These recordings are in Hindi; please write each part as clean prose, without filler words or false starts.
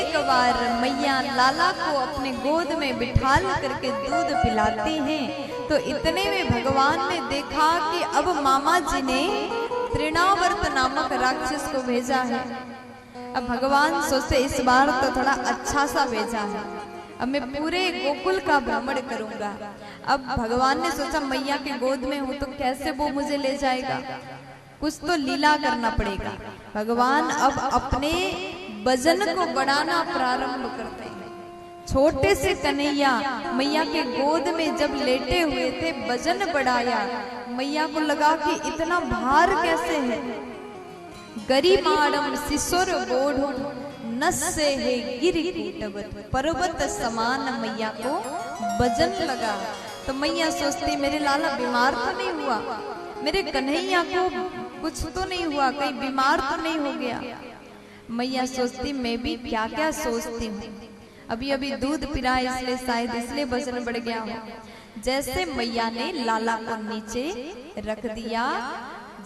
एक बार मैया लाला को अपने गोद में बिठाल करके दूध पिलाती हैं, तो इतने में भगवान ने देखा कि अब मामा जी ने तृणावर्त नामक राक्षस को भेजा है। अब भगवान सोचते इस बार तो थोड़ा अच्छा सा भेजा है, अब मैं पूरे गोकुल का भ्रमण करूंगा। अब भगवान ने सोचा मैया के गोद में हूं तो कैसे वो मुझे ले जाएगा, कुछ तो लीला करना पड़ेगा। भगवान अब अपने वजन को बढ़ाना प्रारंभ करते हैं। छोटे से कन्हैया मैया के गोद में जब लेटे हुए थे, वजन बढ़ाया। मैया को लगा कि इतना भार कैसे है। गरिमाड़म शिशुर गोढ़ नस्से है गिरिकूटवत, पर्वत समान मैया को वजन लगा। तो मैया सोचती मेरे लाला बीमार तो नहीं हुआ, मेरे कन्हैया को कुछ तो नहीं हुआ, कहीं बीमार तो नहीं हो गया। मैया सोचती मैं भी क्या क्या सोचती हूँ, अभी अभी दूध पिला इसलिए शायद इसलिए वजन बढ़ गया हो। जैसे मैया ने लाला को नीचे रख दिया,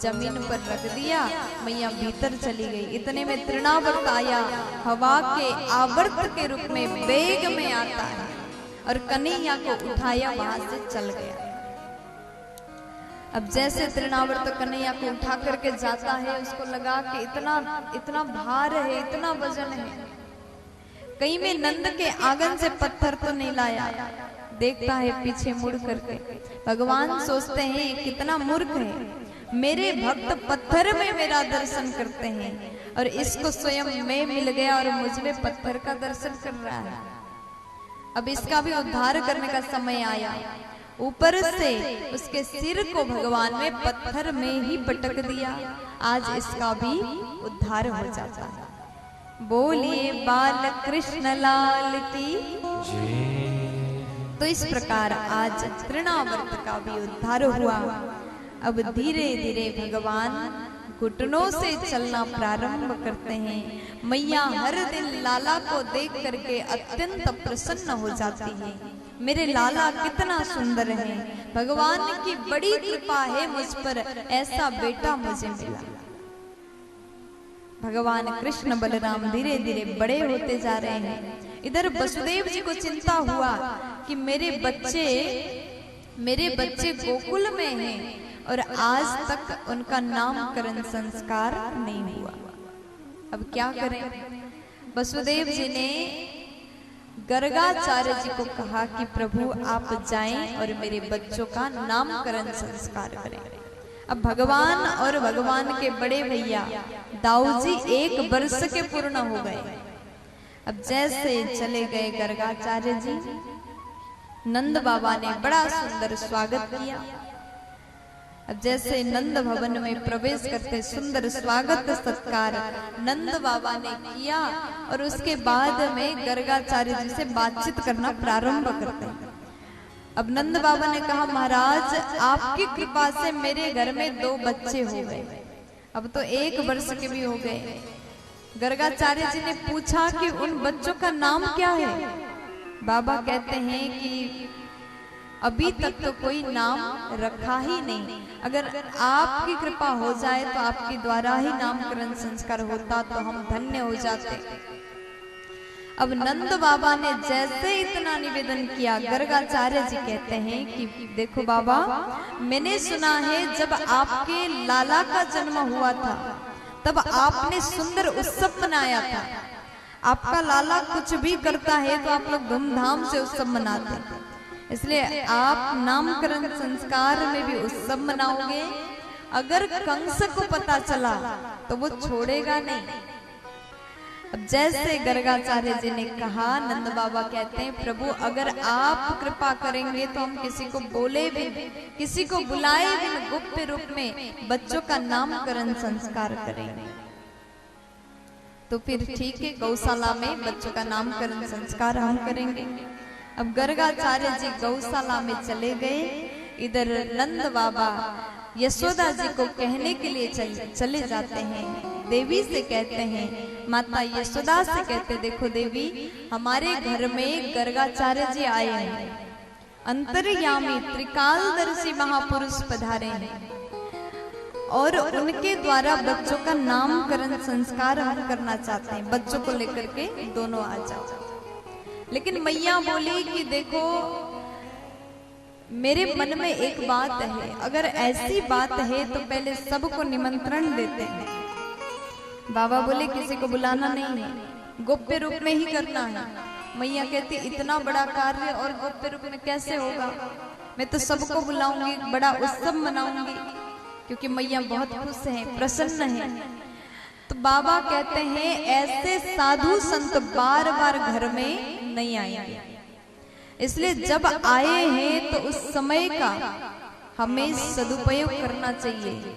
जमीन पर रख दिया, मैया भीतर चली गई। इतने में तृणावर्त आया, हवा के आवर्त के रूप में वेग में आता है और कन्हैया को उठाया, वहां से चल गया। अब जैसे तृणावर्त कन्हैया को उठा करके जाता है, उसको लगा कि इतना भार है, इतना वजन है। कहीं में नंद के आंगन से पत्थर तो नहीं लाया। देखता है पीछे मुड़ करके। भगवान सोचते हैं कितना मूर्ख है, मेरे भक्त पत्थर में मेरा दर्शन करते हैं और इसको स्वयं मैं मिल गया और मुझ में पत्थर का दर्शन कर रहा है। अब इसका भी उद्धार करने का समय आया। ऊपर से उसके सिर को भगवान ने पत्थर में ही पटक दिया। आज इसका भी उद्धार हो जाता है। बोलिए बाल कृष्ण लाल की। तो इस प्रकार आज तृणावर्त का भी उद्धार हुआ। अब धीरे धीरे भगवान घुटनों से चलना प्रारंभ करते हैं। मैया हर दिन लाला को देख करके अत्यंत प्रसन्न हो जाती है। मेरे लाला कितना सुंदर है, भगवान की बड़ी कृपा है मुझ पर, ऐसा बेटा मुझे मिला। भगवान कृष्ण बलराम धीरे धीरे बड़े होते जा रहे हैं। इधर वसुदेव जी को चिंता हुआ कि मेरे बच्चे गोकुल में हैं और आज तक उनका नामकरण संस्कार नहीं हुआ। अब क्या करें? वसुदेव जी ने गर्गाचार्य जी को कहा कि प्रभु आप जाएं और मेरे बच्चों का नामकरण संस्कार करें। अब भगवान और भगवान के बड़े भैया दाऊ जी 1 वर्ष के पूर्ण हो गए। अब जैसे चले गए गर्गाचार्य जी, नंद बाबा ने बड़ा सुंदर स्वागत किया। अब जैसे नंद भवन में प्रवेश करते सुंदर स्वागत सत्कार नंद बाबा ने किया और उसके बाद में गर्गाचार्य जी से बातचीत करना प्रारंभ करते हैं। अब नंद बाबा ने कहा महाराज आपकी कृपा से मेरे घर में 2 बच्चे हो गए, अब तो 1 वर्ष के भी हो गए। गर्गाचार्य जी ने पूछा कि उन बच्चों का नाम क्या है? बाबा कहते हैं कि अभी तक तो कोई नाम रखा ही नहीं, अगर आपकी कृपा हो जाए तो आपके द्वारा ही नामकरण संस्कार होता तो हम धन्य हो जाते। अब नंद बाबा ने जैसे इतना निवेदन किया, गर्गाचार्य जी कहते हैं कि देखो बाबा, मैंने सुना है जब आपके लाला का जन्म हुआ था तब आपने सुंदर उत्सव मनाया था। आपका लाला कुछ भी करता है तो आप लोग धूमधाम से उत्सव मनाते हैं, इसलिए आप नामकरण संस्कार में भी उत्सव मनाओगे। अगर कंस को पता चला तो वो छोड़ेगा नहीं। अब जैसे गर्गाचार्य जी ने कहा, नंद बाबा कहते हैं प्रभु अगर आप कृपा करेंगे तो हम किसी को बोले भी, किसी को बुलाए भी, गुप्त रूप में बच्चों का नामकरण संस्कार करेंगे। तो फिर ठीक है, गौशाला में बच्चों का नामकरण संस्कार हम करेंगे। अब गर्गाचार्य जी गौशाला में चले गए। इधर नंद बाबा यशोदा जी को कहने के लिए चले जाते हैं। देवी से कहते हैं, माता यशोदा से कहते देखो देवी, हमारे घर में गर्गाचार्य जी आए हैं, अंतर्यामी त्रिकालदर्शी महापुरुष पधारे हैं और उनके द्वारा बच्चों का नामकरण संस्कार हम करना चाहते हैं। बच्चों को लेकर के दोनों आ जाओ। लेकिन मैया बोली कि देखो मेरे मन में एक बात है, अगर ऐसी बात है तो पहले सबको निमंत्रण देते हैं। बाबा बोले किसी को बुलाना नहीं है, गोप्य रूप में ही करना है। मैया कहती इतना बड़ा कार्य और गोप्य रूप में कैसे होगा, मैं तो सबको बुलाऊंगी, बड़ा उत्सव मनाऊंगी, क्योंकि मैया बहुत खुश हैं, प्रसन्न हैं। तो बाबा कहते हैं ऐसे साधु संत बार बार घर में नहीं आएंगे, इसलिए जब आए हैं तो उस समय का हमें सदुपयोग करना चाहिए।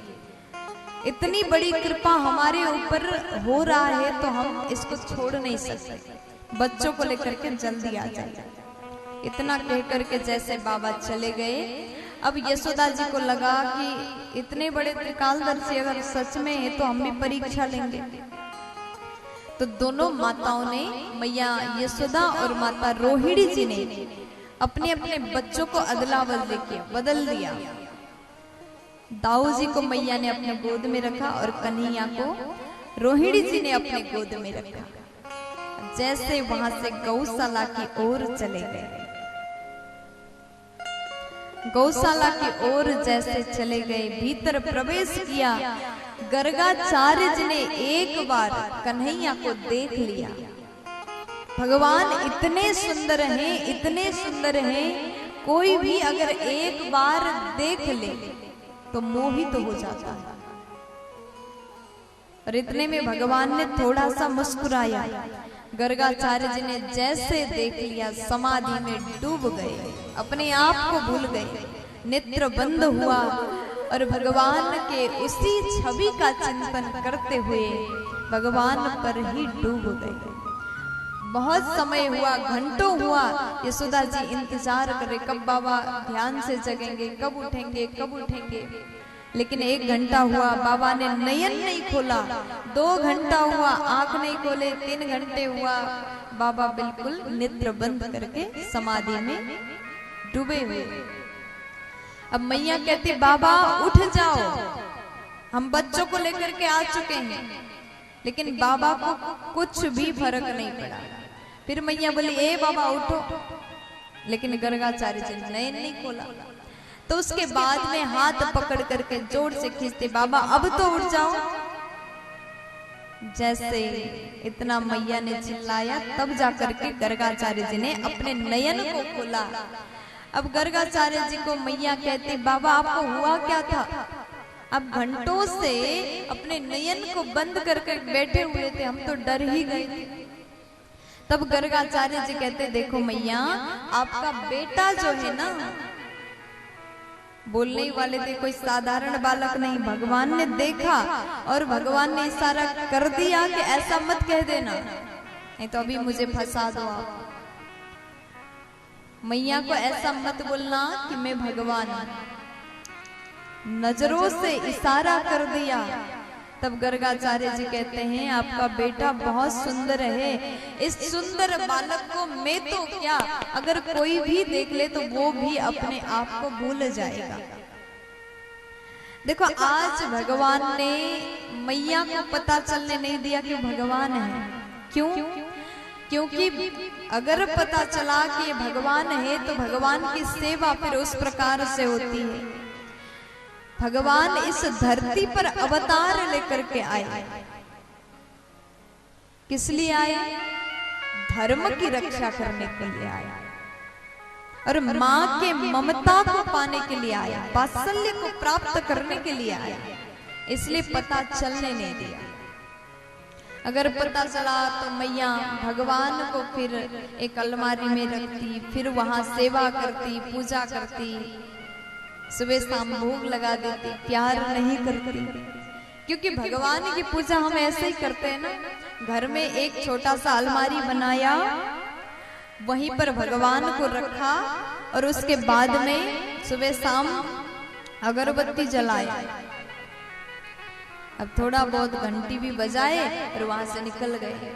इतनी बड़ी कृपा हमारे ऊपर हो रहा है तो हम इसको छोड़ नहीं सकते। बच्चों को लेकर के जल्दी आ जाए। इतना कह करके जैसे बाबा चले गए, अब यशोदा जी को लगा कि इतने बड़े त्रिकालदर्शी अगर सच में है तो हम भी परीक्षा लेंगे। तो दोनों माताओं ने, मैया यशोदा और माता रोहिणी जी ने अपने अपने बच्चों को अदला बदल दिया। दाऊ जी को मैया ने अपने गोद में रखा और कन्हैया को रोहिणी जी ने अपने गोद में रखा। जैसे वहां से गौशाला की ओर चले गए, गौशाला की ओर जैसे चले गए, भीतर प्रवेश किया, गर्गाचार्य जी ने एक बार कन्हैया को देख लिया। भगवान इतने सुंदर हैं, इतने सुंदर हैं, कोई भी अगर एक बार देख ले तो मोहित तो हो जाता है। और इतने में भगवान ने थोड़ा सा मुस्कुराया। गर्गाचार्य जी ने जैसे देख लिया, समाधि में डूब गए, अपने आप को भूल गए, नेत्र बंद हुआ और भगवान के उसी छवि का चिंतन करते हुए भगवान पर ही डूब गए। बहुत समय हुआ, घंटों हुआ, यशोदा जी इंतजार करे कब बाबा ध्यान से जगेंगे, कब उठेंगे, कब उठेंगे। लेकिन 1 घंटा हुआ, बाबा ने नयन नहीं खोला। 2 घंटा हुआ, आंख नहीं खोले। 3 घंटे हुआ, बाबा बिल्कुल नेत्र बंद करके समाधि में डूबे हुए। अब मैया कहती बाबा उठ जाओ, हम बच्चों को लेकर के आ चुके हैं। लेकिन बाबा को कुछ भी फर्क नहीं पड़ा। फिर मैया बोली ए बाबा उठो, लेकिन गर्गाचार्य जी ने नयन नहीं खोला। तो उसके बाद में हाथ पकड़ करके जोर से खींचते, बाबा अब तो उठ जाओ। जैसे इतना मैया ने चिल्लाया, तब जाकर के गर्गाचार्य जी ने अपने नयन को खोला। अब गर्गाचार्य जी को मैया कहते बाबा आपको हुआ क्या था, अब घंटों से अपने नयन को बंद करके बैठे हुए थे, हम तो डर ही गए थे। तब गर्गाचार्य जी कहते देखो मैया, आपका बेटा जो है ना, बोलने वाले थे कोई साधारण बालक नहीं। भगवान ने देखा और भगवान ने इशारा कर दिया कि ऐसा मत कह देना, नहीं तो अभी मुझे फंसा दो आप। मैया को ऐसा मत बोलना कि मैं भगवान। नजरों से इशारा कर दिया। तब गर्गाचार्य जी कहते हैं आपका बेटा बहुत सुंदर है, इस सुंदर बालक को मैं तो क्या, अगर कोई भी देख ले तो वो भी अपने आप को भूल जाएगा। देखो आज भगवान ने मैया को पता चलने नहीं दिया कि भगवान है। क्यों? क्योंकि अगर पता चला कि भगवान है तो भगवान की सेवा फिर उस प्रकार से होती है। भगवान इस धरती पर अवतार लेकर के आए, किस लिए आए? धर्म की रक्षा करने के लिए आए और माँ के ममता को पाने के लिए आया, वात्सल्य को प्राप्त करने के लिए आया। इसलिए पता चलने नहीं दिया। अगर पता चला तो मैया भगवान को फिर एक अलमारी में रखती, फिर वहां सेवा करती, पूजा करती, सुबह शाम भोग लगा देती, प्यार नहीं करती। क्योंकि भगवान की पूजा हम ऐसे ही करते हैं ना, घर में एक छोटा सा अलमारी बनाया, वहीं पर भगवान को रखा और उसके बाद में सुबह शाम अगरबत्ती जलाया। अब थोड़ा बहुत घंटी भी बजाए और वहां से निकल गए।